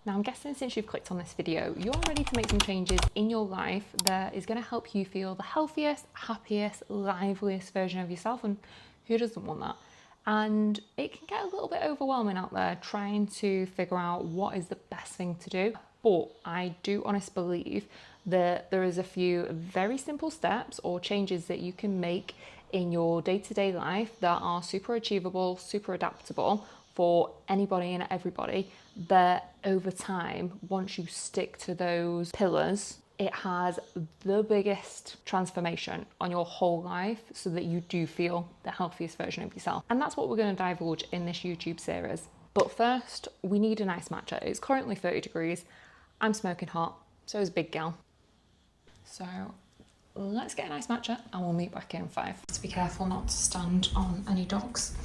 Now I'm guessing since you've clicked on this video, you're ready to make some changes in your life that is going to help you feel the healthiest, happiest, liveliest version of yourself, and who doesn't want that? And it can get a little bit overwhelming out there trying to figure out what is the best thing to do. But I do honestly believe that there is a few very simple steps or changes that you can make in your day-to-day life that are super achievable, super adaptable for anybody and everybody, that over time, once you stick to those pillars, it has the biggest transformation on your whole life so that you do feel the healthiest version of yourself. And that's what we're going to divulge in this YouTube series. But first, we need a nice matcha. It's currently 30 degrees. I'm smoking hot, so is Big Gal. So let's get a nice matcha and we'll meet back in 5. Just be careful not to stand on any dogs.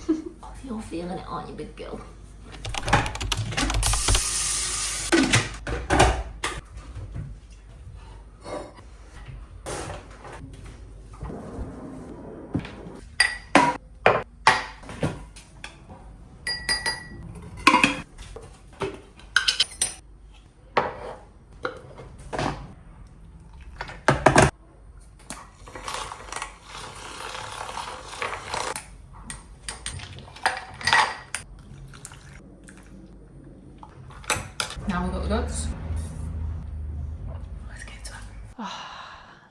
Oh, you're feeling it, aren't you, Big Girl? Now we've got the goods. Let's get to it.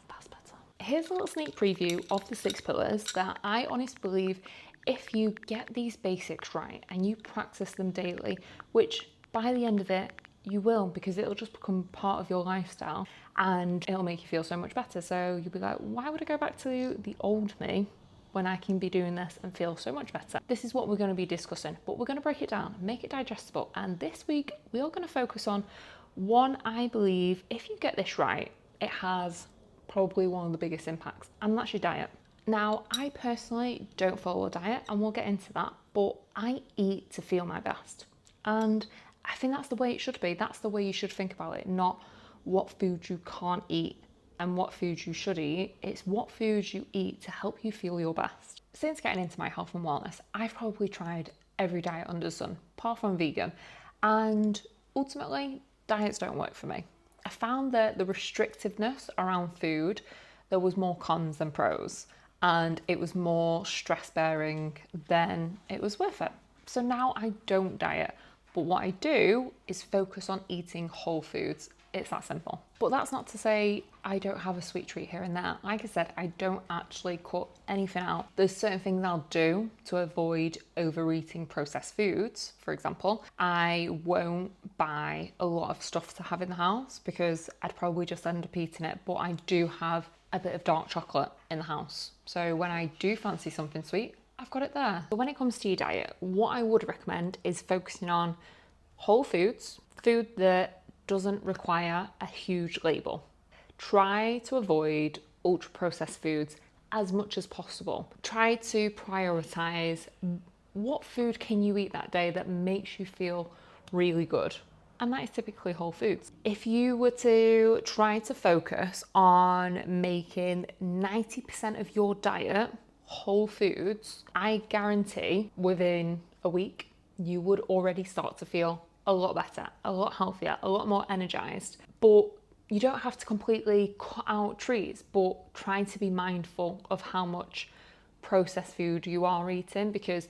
That's better. Here's a little sneak preview of the 6 pillars that I honestly believe if you get these basics right and you practice them daily, which by the end of it, you will, because it'll just become part of your lifestyle and it'll make you feel so much better. So you'll be like, why would I go back to the old me when I can be doing this and feel so much better? This is what we're going to be discussing, but we're going to break it down, make it digestible. And this week, we are going to focus on one, I believe, if you get this right, it has probably one of the biggest impacts, and that's your diet. Now, I personally don't follow a diet, and we'll get into that, but I eat to feel my best. And I think that's the way it should be. That's the way you should think about it, not what food you can't eat and what foods you should eat. It's what foods you eat to help you feel your best. Since getting into my health and wellness, I've probably tried every diet under the sun, apart from vegan, and ultimately diets don't work for me. I found that the restrictiveness around food, there was more cons than pros, and it was more stress bearing than it was worth it. So now I don't diet, but what I do is focus on eating whole foods. It's that simple. But that's not to say I don't have a sweet treat here and there. Like I said, I don't actually cut anything out. There's certain things I'll do to avoid overeating processed foods. For example, I won't buy a lot of stuff to have in the house because I'd probably just end up eating it. But I do have a bit of dark chocolate in the house. So when I do fancy something sweet, I've got it there. But when it comes to your diet, what I would recommend is focusing on whole foods, food that doesn't require a huge label. Try to avoid ultra processed foods as much as possible. Try to prioritize what food can you eat that day that makes you feel really good. And that is typically whole foods. If you were to try to focus on making 90% of your diet whole foods, I guarantee within a week, you would already start to feel a lot better, a lot healthier, a lot more energized. But you don't have to completely cut out treats, but try to be mindful of how much processed food you are eating, because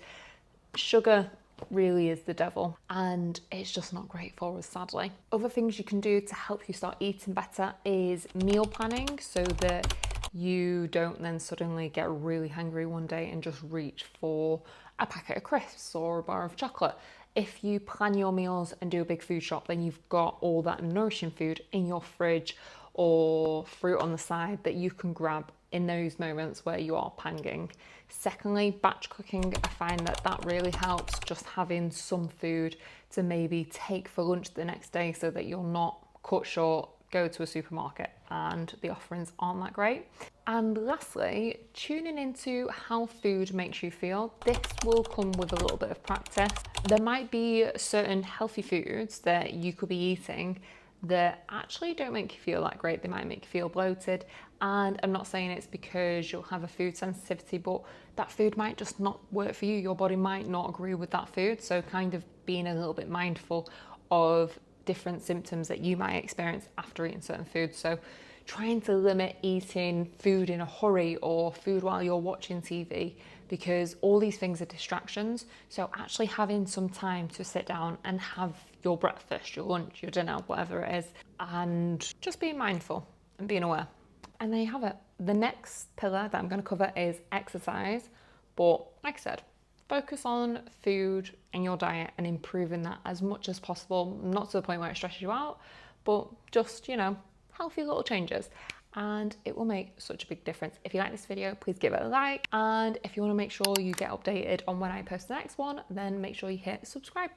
sugar really is the devil and it's just not great for us, sadly. Other things you can do to help you start eating better is meal planning, so that you don't then suddenly get really hungry one day and just reach for a packet of crisps or a bar of chocolate. If you plan your meals and do a big food shop, then you've got all that nourishing food in your fridge or fruit on the side that you can grab in those moments where you are panging. Secondly, batch cooking. I find that that really helps, just having some food to maybe take for lunch the next day so that you're not cut short, go to a supermarket and the offerings aren't that great. And lastly, tuning into how food makes you feel. This will come with a little bit of practice. There might be certain healthy foods that you could be eating that actually don't make you feel that great. They might make you feel bloated. And I'm not saying it's because you'll have a food sensitivity, but that food might just not work for you. Your body might not agree with that food. So kind of being a little bit mindful of different symptoms that you might experience after eating certain foods. So trying to limit eating food in a hurry or food while you're watching TV, because all these things are distractions. So actually having some time to sit down and have your breakfast, your lunch, your dinner, whatever it is, and just being mindful and being aware. And there you have it. The next pillar that I'm going to cover is exercise. But like I said, focus on food and your diet and improving that as much as possible. Not to the point where it stresses you out, but just, healthy little changes. And it will make such a big difference. If you like this video, please give it a like. And if you want to make sure you get updated on when I post the next one, then make sure you hit subscribe.